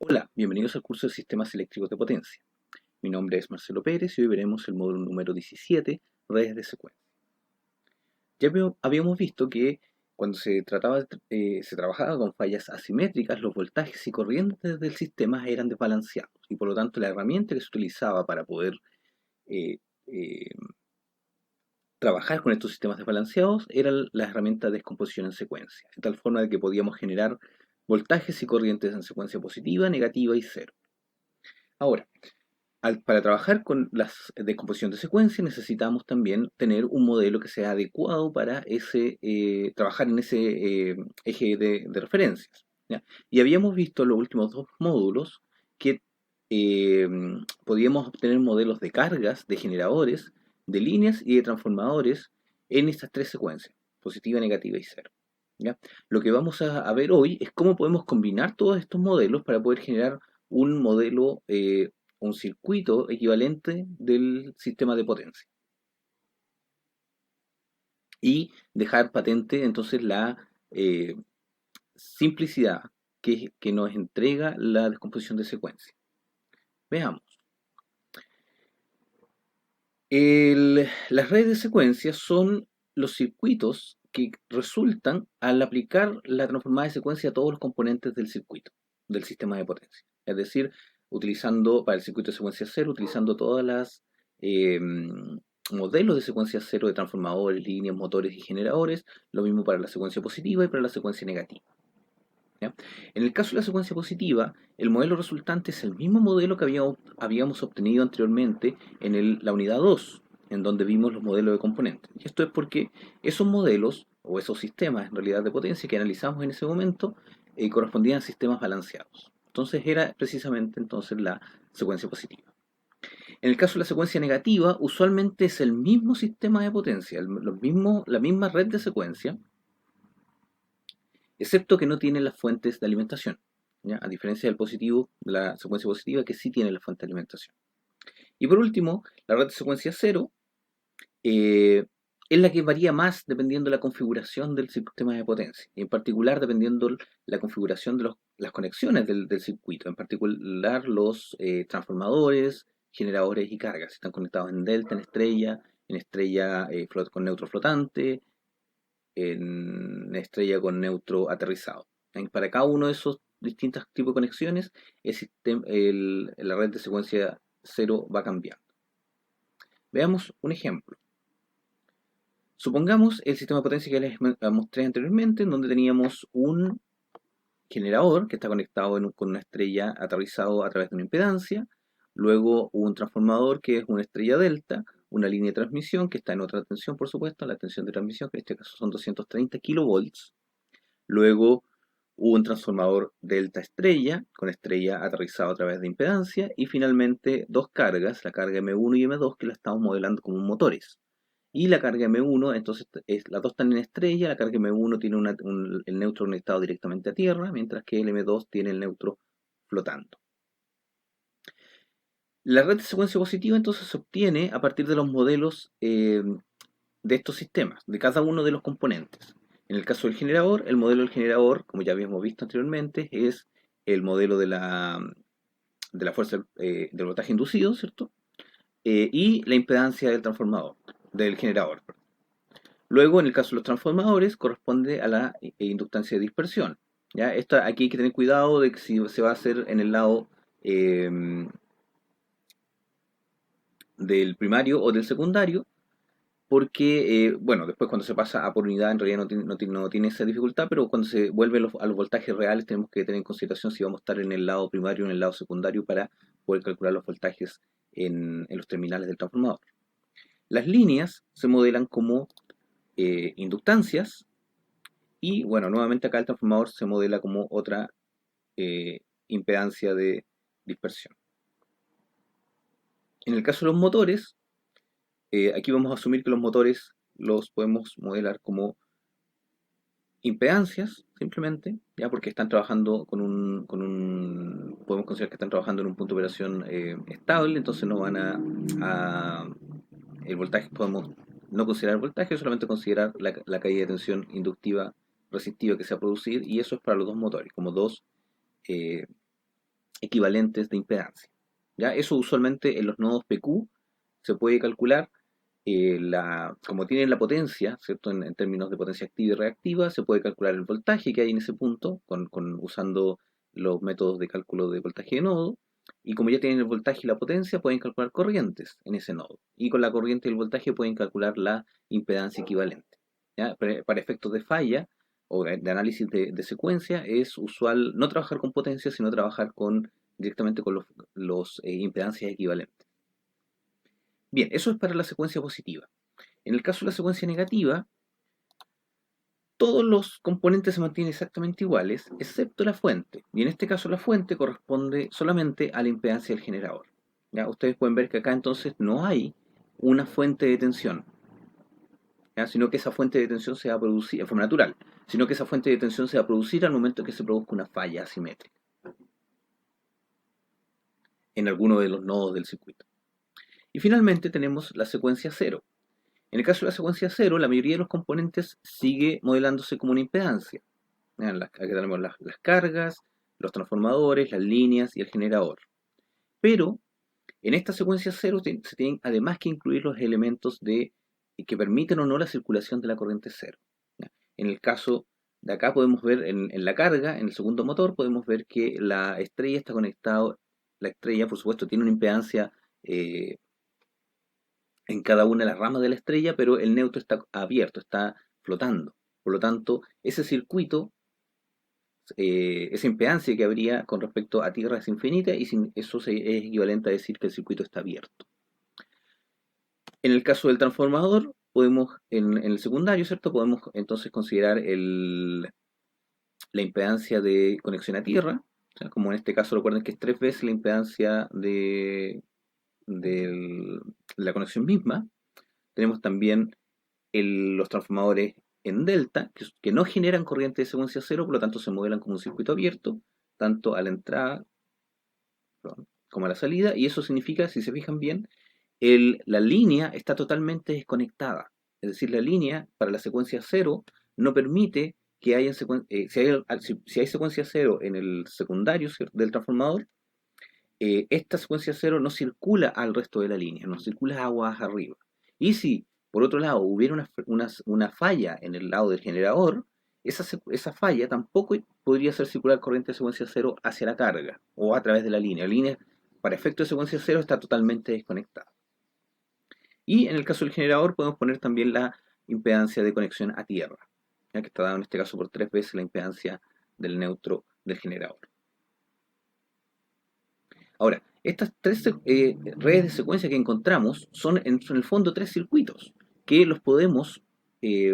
Hola, bienvenidos al curso de Sistemas Eléctricos de Potencia. Mi nombre es Marcelo Pérez y hoy veremos el módulo número 17, redes de secuencia. Habíamos visto que cuando se trabajaba con fallas asimétricas, los voltajes y corrientes del sistema eran desbalanceados y por lo tanto la herramienta que se utilizaba para poder eh, eh, trabajar con estos sistemas desbalanceados era la herramienta de descomposición en secuencia, de tal forma de que podíamos generar voltajes y corrientes en secuencia positiva, negativa y cero. Ahora, para trabajar con la descomposición de secuencia necesitamos también tener un modelo que sea adecuado para trabajar en ese eje de referencias, ¿ya? Y habíamos visto en los últimos dos módulos que eh, podíamos obtener modelos de cargas, de generadores, de líneas y de transformadores en estas tres secuencias, positiva, negativa y cero, ¿ya? Lo que vamos a ver hoy es cómo podemos combinar todos estos modelos para poder generar un modelo un circuito equivalente del sistema de potencia y dejar patente entonces la simplicidad que nos entrega la descomposición de secuencia. Veamos. Las redes de secuencia son los circuitos que resultan al aplicar la transformada de secuencia a todos los componentes del circuito, del sistema de potencia. Es decir, utilizando para el circuito de secuencia cero, utilizando todas las modelos de secuencia cero de transformadores, líneas, motores y generadores, lo mismo para la secuencia positiva y para la secuencia negativa, ¿ya? En el caso de la secuencia positiva, el modelo resultante es el mismo modelo que habíamos obtenido anteriormente en la unidad 2, en donde vimos los modelos de componentes. Y esto es porque esos modelos, o esos sistemas en realidad de potencia que analizamos en ese momento, correspondían a sistemas balanceados. Entonces era precisamente entonces la secuencia positiva. En el caso de la secuencia negativa, usualmente es el mismo sistema de potencia, la misma red de secuencia, excepto que no tiene las fuentes de alimentación, ¿ya? A diferencia del positivo, de la secuencia positiva, que sí tiene la fuente de alimentación. Y por último, la red de secuencia cero eh, es la que varía más dependiendo de la configuración del sistema de potencia, y en particular dependiendo la configuración de las conexiones del circuito, en particular los transformadores, generadores y cargas, si están conectados en delta, en estrella con neutro flotante, en estrella con neutro aterrizado. Para cada uno de esos distintos tipos de conexiones, la red de secuencia cero va cambiando. Veamos un ejemplo. Supongamos el sistema de potencia que les mostré anteriormente, en donde teníamos un generador que está conectado con una estrella aterrizado a través de una impedancia, luego un transformador que es una estrella delta, una línea de transmisión que está en otra tensión, por supuesto, la tensión de transmisión, que en este caso son 230 kilovolts, luego hubo un transformador delta estrella, con estrella aterrizado a través de impedancia, y finalmente dos cargas, la carga M1 y M2, que la estamos modelando como motores. Y la carga M1, entonces las dos están en estrella, la carga M1 tiene el neutro conectado directamente a tierra, mientras que el M2 tiene el neutro flotando. La red de secuencia positiva entonces se obtiene a partir de los modelos de estos sistemas, de cada uno de los componentes. En el caso del generador, el modelo del generador, como ya habíamos visto anteriormente, es el modelo de la fuerza del voltaje inducido, ¿cierto? Y la impedancia del transformador, del generador. Luego, en el caso de los transformadores, corresponde a la inductancia de dispersión. ¿Ya? Aquí hay que tener cuidado de que si se va a hacer en el lado eh, del primario o del secundario, porque, bueno, después cuando se pasa a por unidad en realidad no tiene esa dificultad, pero cuando se vuelve a los voltajes reales tenemos que tener en consideración si vamos a estar en el lado primario o en el lado secundario para poder calcular los voltajes en los terminales del transformador. Las líneas se modelan como inductancias y, bueno, nuevamente acá el transformador se modela como otra eh, impedancia de dispersión. En el caso de los motores, aquí vamos a asumir que los motores los podemos modelar como impedancias, simplemente, ya porque están trabajando podemos considerar que están trabajando en un punto de operación estable, entonces no van el voltaje, podemos no considerar voltaje, solamente considerar la caída de tensión inductiva resistiva que se va a producir, y eso es para los dos motores, como dos eh, equivalentes de impedancia. ¿Ya? Eso usualmente en los nodos PQ se puede calcular como tienen la potencia, ¿cierto? En términos de potencia activa y reactiva, se puede calcular el voltaje que hay en ese punto usando los métodos de cálculo de voltaje de nodo. Y como ya tienen el voltaje y la potencia, pueden calcular corrientes en ese nodo. Y con la corriente y el voltaje pueden calcular la impedancia equivalente. ¿Ya? Para efectos de falla o de análisis de secuencia, es usual no trabajar con potencia, sino trabajar directamente con los impedancias equivalentes. Bien, eso es para la secuencia positiva. En el caso de la secuencia negativa, todos los componentes se mantienen exactamente iguales, excepto la fuente. Y en este caso la fuente corresponde solamente a la impedancia del generador. ¿Ya? Ustedes pueden ver que acá entonces no hay una fuente de tensión, ¿ya? Sino que esa fuente de tensión se va a producir en forma natural, sino que esa fuente de tensión se va a producir al momento que se produzca una falla asimétrica en alguno de los nodos del circuito. Y finalmente tenemos la secuencia cero. En el caso de la secuencia cero, la mayoría de los componentes sigue modelándose como una impedancia. Aquí tenemos las cargas, los transformadores, las líneas y el generador. Pero en esta secuencia cero se tienen además que incluir los elementos que permiten o no la circulación de la corriente cero. En el caso de acá podemos ver en la carga, en el segundo motor, podemos ver que la estrella está conectada. La estrella, por supuesto, tiene una impedancia eh, en cada una de las ramas de la estrella, pero el neutro está abierto, está flotando. Por lo tanto, ese circuito, esa impedancia que habría con respecto a tierra es infinita y eso es equivalente a decir que el circuito está abierto. En el caso del transformador, en el secundario, ¿cierto? Podemos entonces considerar la impedancia de conexión a tierra, o sea, como en este caso recuerden que es 3 veces la impedancia de la conexión misma. Tenemos también los transformadores en delta, que no generan corriente de secuencia cero, por lo tanto se modelan como un circuito abierto, tanto a la entrada, perdón, como a la salida, y eso significa, si se fijan bien, la línea está totalmente desconectada. Es decir, la línea para la secuencia cero no permite que haya si hay secuencia cero en el secundario, ¿cierto?, del transformador, esta secuencia cero no circula al resto de la línea, no circula aguas arriba. Y si, por otro lado, hubiera una falla en el lado del generador, esa falla tampoco podría hacer circular corriente de secuencia cero hacia la carga o a través de la línea. La línea, para efecto de secuencia cero, está totalmente desconectada. Y en el caso del generador podemos poner también la impedancia de conexión a tierra, ya que está dado en este caso por 3 veces la impedancia del neutro del generador. Ahora, estas tres redes de secuencia que encontramos son en el fondo 3 circuitos que los podemos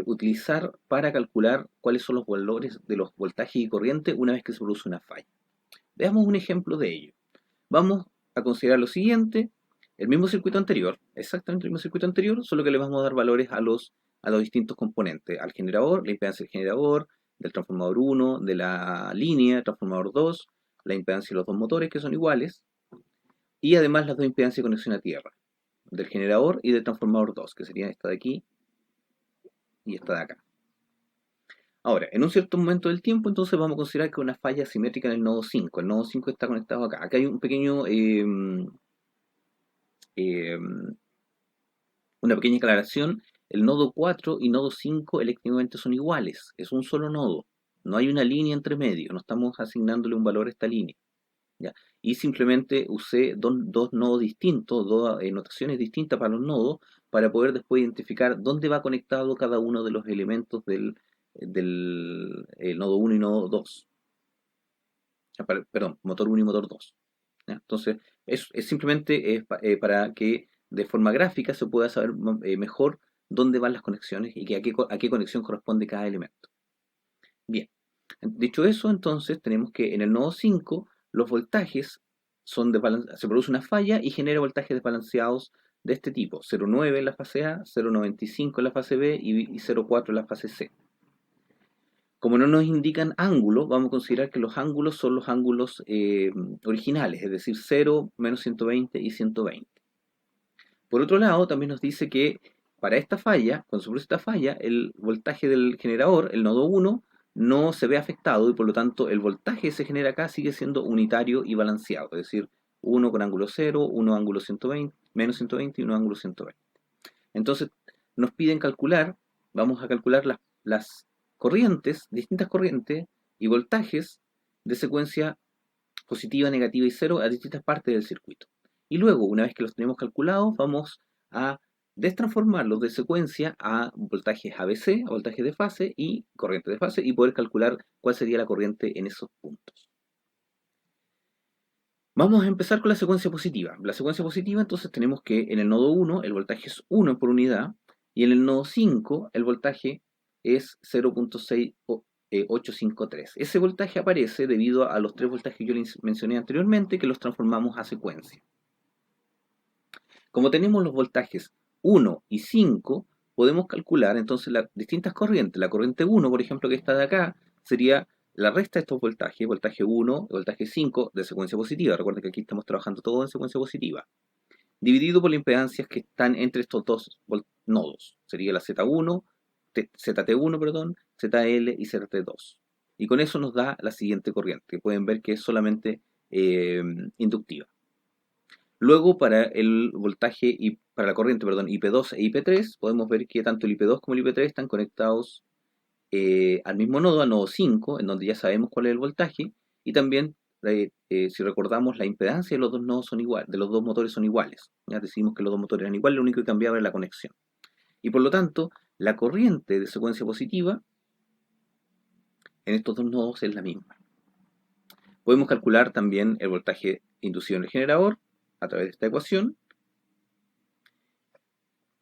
utilizar para calcular cuáles son los valores de los voltajes y corriente una vez que se produce una falla. Veamos un ejemplo de ello. Vamos a considerar lo siguiente: el mismo circuito anterior, exactamente el mismo circuito anterior, solo que le vamos a dar valores a los distintos componentes, al generador, la impedancia del generador, del transformador 1, de la línea, transformador 2, la impedancia de los dos motores que son iguales, y además las dos impedancias de conexión a tierra, del generador y del transformador 2, que serían esta de aquí y esta de acá. Ahora, en un cierto momento del tiempo, entonces vamos a considerar que una falla simétrica en el nodo 5. El nodo 5 está conectado acá. Acá hay una pequeña aclaración. El nodo 4 y nodo 5 eléctricamente son iguales. Es un solo nodo. No hay una línea entre medio. No estamos asignándole un valor a esta línea. ¿Ya? Y simplemente usé dos nodos distintos, dos notaciones distintas para los nodos, para poder después identificar dónde va conectado cada uno de los elementos del nodo 1 y nodo 2. Perdón, motor 1 y motor 2. ¿Ya? Entonces, simplemente para que de forma gráfica se pueda saber mejor dónde van las conexiones y a qué conexión corresponde cada elemento. Bien, dicho eso, entonces tenemos que en el nodo 5 los voltajes se produce una falla y genera voltajes desbalanceados de este tipo: 0,9 en la fase A, 0,95 en la fase B y 0,4 en la fase C. Como no nos indican ángulos, vamos a considerar que los ángulos son los ángulos originales, es decir, 0, menos 120 y 120. Por otro lado, también nos dice que para esta falla, cuando se produce esta falla, el voltaje del generador, el nodo 1, no se ve afectado y por lo tanto el voltaje que se genera acá sigue siendo unitario y balanceado, es decir, uno con ángulo 0, uno ángulo 120, menos 120 y uno ángulo 120. Entonces nos piden calcular, vamos a calcular las corrientes, distintas corrientes y voltajes de secuencia positiva, negativa y cero a distintas partes del circuito. Y luego, una vez que los tenemos calculados, vamos a destransformarlos de secuencia a voltajes ABC, a voltajes de fase y corriente de fase, y poder calcular cuál sería la corriente en esos puntos. Vamos a empezar con la secuencia positiva. La secuencia positiva, entonces tenemos que en el nodo 1 el voltaje es 1 por unidad, y en el nodo 5 el voltaje es 0.6853. Ese voltaje aparece debido a los tres voltajes que yo les mencioné anteriormente, que los transformamos a secuencia. Como tenemos los voltajes 1 y 5, podemos calcular entonces las distintas corrientes. La corriente 1, por ejemplo, que está de acá, sería la resta de estos voltajes, voltaje 1 y voltaje 5 de secuencia positiva. Recuerden que aquí estamos trabajando todo en secuencia positiva. Dividido por las impedancias que están entre estos dos nodos. Sería la Z1, ZT1, perdón, ZL y ZT2. Y con eso nos da la siguiente corriente, que pueden ver que es solamente inductiva. Luego, para el voltaje y para la corriente, perdón, IP2 e IP3, podemos ver que tanto el IP2 como el IP3 están conectados al mismo nodo, al nodo 5, en donde ya sabemos cuál es el voltaje, y también, si recordamos, la impedancia de los dos nodos son igual, de los dos motores son iguales. Ya decimos que los dos motores eran iguales, lo único que cambiaba era la conexión. Y por lo tanto, la corriente de secuencia positiva en estos dos nodos es la misma. Podemos calcular también el voltaje inducido en el generador a través de esta ecuación.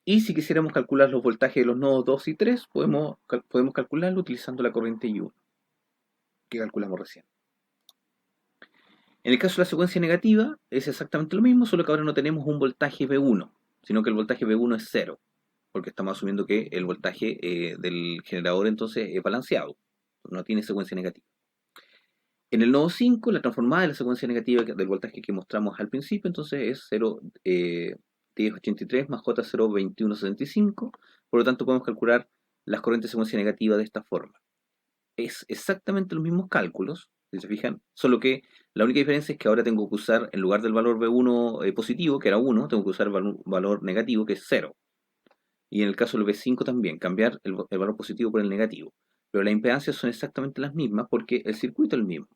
Y si quisiéramos calcular los voltajes de los nodos 2 y 3, podemos calcularlo utilizando la corriente I1, que calculamos recién. En el caso de la secuencia negativa, es exactamente lo mismo, solo que ahora no tenemos un voltaje V1, sino que el voltaje V1 es 0, porque estamos asumiendo que el voltaje del generador entonces es balanceado, no tiene secuencia negativa. En el nodo 5, la transformada de la secuencia negativa del voltaje que mostramos al principio, entonces es 0,1083 más J02175, por lo tanto podemos calcular las corrientes de secuencia negativa de esta forma. Es exactamente los mismos cálculos, si se fijan, solo que la única diferencia es que ahora tengo que usar, en lugar del valor V1 positivo, que era 1, tengo que usar el valor negativo, que es 0. Y en el caso del V5 también, cambiar el valor positivo por el negativo. Pero las impedancias son exactamente las mismas porque el circuito es el mismo.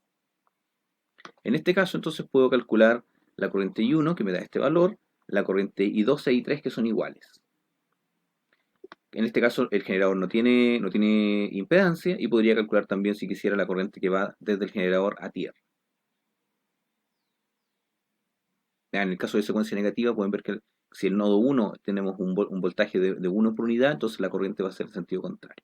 En este caso, entonces, puedo calcular la corriente I1, que me da este valor, la corriente I2 e I3, que son iguales. En este caso, el generador no tiene impedancia y podría calcular también, si quisiera, la corriente que va desde el generador a tierra. En el caso de secuencia negativa, pueden ver que si el nodo 1 tenemos un voltaje de 1 por unidad, entonces la corriente va a ser en sentido contrario.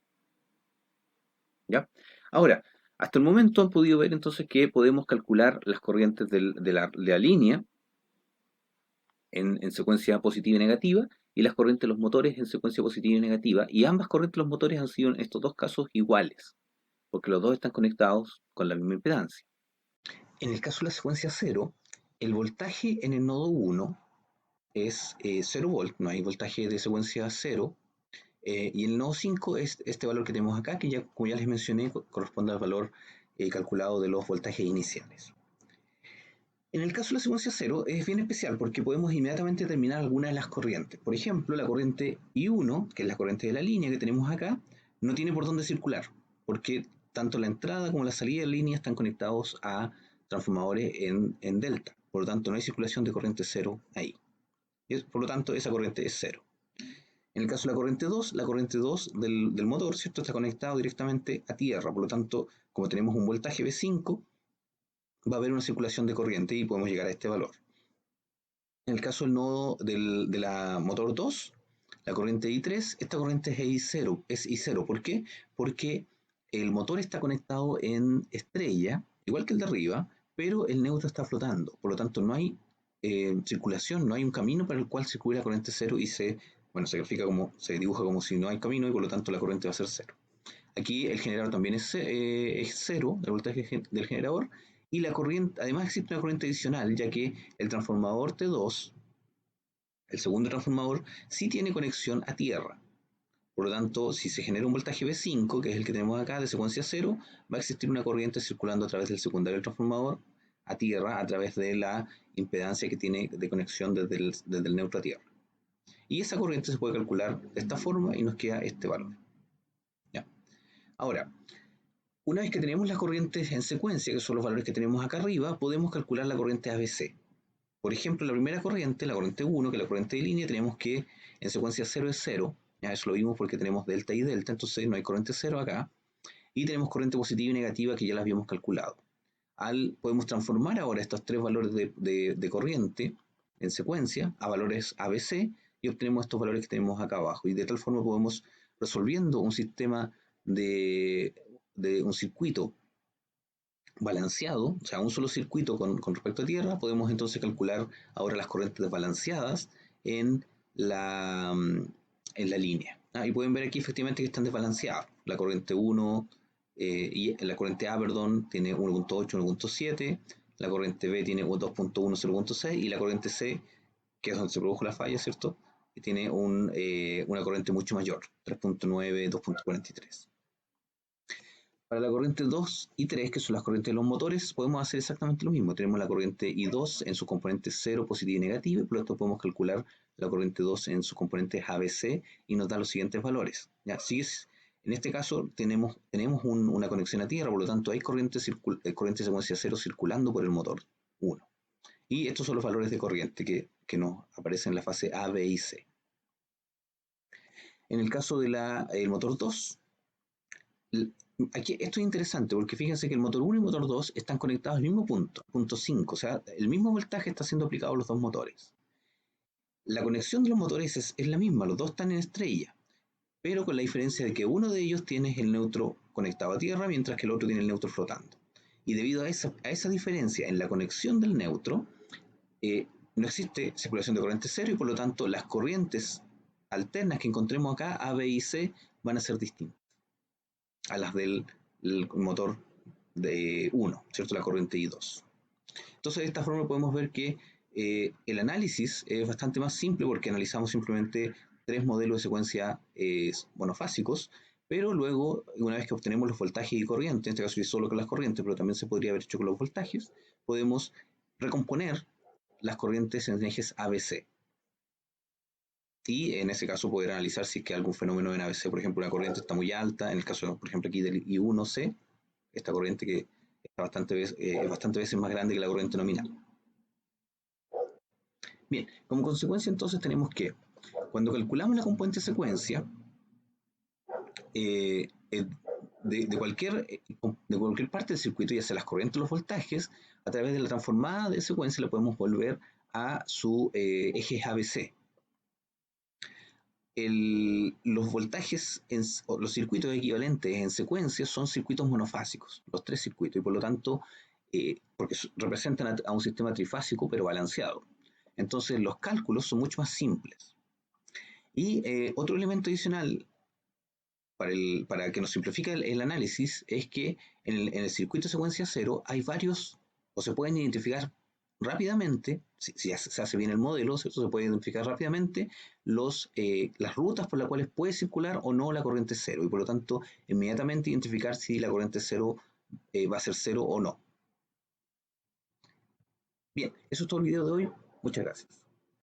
¿Ya? Ahora, hasta el momento han podido ver entonces que podemos calcular las corrientes de la línea en secuencia positiva y negativa, y las corrientes de los motores en secuencia positiva y negativa, y ambas corrientes de los motores han sido en estos dos casos iguales, porque los dos están conectados con la misma impedancia. En el caso de la secuencia 0, el voltaje en el nodo 1 es 0 volt, no hay voltaje de secuencia 0, y el nodo 5 es este valor que tenemos acá, que ya, como ya les mencioné, corresponde al valor calculado de los voltajes iniciales. En el caso de la secuencia 0 es bien especial porque podemos inmediatamente determinar algunas de las corrientes. Por ejemplo, la corriente I1, que es la corriente de la línea que tenemos acá, no tiene por dónde circular, porque tanto la entrada como la salida de la línea están conectados a transformadores en delta. Por lo tanto, no hay circulación de corriente 0 ahí. Por lo tanto, esa corriente es 0. En el caso de la corriente 2 del motor, ¿cierto? Está conectado directamente a tierra. Por lo tanto, como tenemos un voltaje V5, va a haber una circulación de corriente y podemos llegar a este valor. En el caso del nodo de la motor 2, la corriente I3, esta corriente es I0. ¿Por qué? Porque el motor está conectado en estrella, igual que el de arriba, pero el neutro está flotando. Por lo tanto, no hay circulación, no hay un camino para el cual circula la corriente 0 y se dibuja como si no hay camino y por lo tanto la corriente va a ser 0. Aquí el generador también es 0, el voltaje del generador, y la corriente, además existe una corriente adicional, ya que el transformador T2, el segundo transformador, sí tiene conexión a tierra. Por lo tanto, si se genera un voltaje V5, que es el que tenemos acá de secuencia cero, va a existir una corriente circulando a través del secundario del transformador a tierra a través de la impedancia que tiene de conexión desde el neutro a tierra. Y esa corriente se puede calcular de esta forma y nos queda este valor. ¿Ya? Ahora, una vez que tenemos las corrientes en secuencia, que son los valores que tenemos acá arriba, podemos calcular la corriente ABC. Por ejemplo, la primera corriente, la corriente 1, que es la corriente de línea, tenemos que en secuencia 0 es 0. Ya eso lo vimos porque tenemos delta y delta, entonces no hay corriente 0 acá. Y tenemos corriente positiva y negativa que ya las habíamos calculado. Podemos transformar ahora estos tres valores de corriente en secuencia a valores ABC y obtenemos estos valores que tenemos acá abajo. Y de tal forma podemos, resolviendo un sistema de un circuito balanceado, o sea, un solo circuito con respecto a tierra, podemos entonces calcular ahora las corrientes desbalanceadas en en la línea. Y pueden ver aquí efectivamente que están desbalanceadas. La corriente 1 y la corriente A, perdón, tiene 1.8, 1.7, la corriente B tiene 2.1, 0.6 y la corriente C, que es donde se produjo la falla, ¿cierto? Que tiene una corriente mucho mayor, 3.9, 2.43. Para la corriente 2 y 3, que son las corrientes de los motores, podemos hacer exactamente lo mismo. Tenemos la corriente I2 en sus componentes 0, positiva y negativa, y por lo tanto podemos calcular la corriente 2 en sus componentes ABC y nos da los siguientes valores. ¿Ya? En este caso tenemos una conexión a tierra, por lo tanto hay corriente secuencia 0 circulando por el motor 1. Y estos son los valores de corriente que nos aparecen en la fase A, B y C. En el caso del motor 2, aquí esto es interesante porque fíjense que el motor 1 y el motor 2 están conectados al mismo punto 5, o sea, el mismo voltaje está siendo aplicado a los dos motores. La conexión de los motores es la misma, los dos están en estrella, pero con la diferencia de que uno de ellos tiene el neutro conectado a tierra, mientras que el otro tiene el neutro flotando. Y debido a esa diferencia en la conexión del neutro, no existe circulación de corriente cero y por lo tanto las corrientes alternas que encontremos acá, A, B y C, van a ser distintas a las del motor de 1, ¿cierto? La corriente I2. Entonces, de esta forma podemos ver que el análisis es bastante más simple porque analizamos simplemente tres modelos de secuencia monofásicos, pero luego, una vez que obtenemos los voltajes y corrientes, en este caso yo solo con las corrientes, pero también se podría haber hecho con los voltajes, podemos recomponer las corrientes en ejes ABC. Y en ese caso poder analizar si es que algún fenómeno en ABC, por ejemplo, una corriente está muy alta, en el caso, por ejemplo, aquí del I1C, esta corriente que es bastante veces más grande que la corriente nominal. Bien, como consecuencia entonces tenemos que, cuando calculamos la componente secuencia, eh, eh, de cualquier parte del circuito, ya sea las corrientes o los voltajes, a través de la transformada de secuencia la podemos volver a su eje ABC. Los voltajes, o los circuitos equivalentes en secuencia son circuitos monofásicos, los tres circuitos, y por lo tanto, porque representan a un sistema trifásico pero balanceado. Entonces los cálculos son mucho más simples. Y otro elemento adicional para que nos simplifique el análisis es que en el circuito de secuencia cero hay varios, o se pueden identificar rápidamente, si se hace bien el modelo, ¿cierto? Se puede identificar rápidamente las rutas por las cuales puede circular o no la corriente cero, y por lo tanto inmediatamente identificar si la corriente cero va a ser cero o no. Bien, eso es todo el video de hoy. Muchas gracias.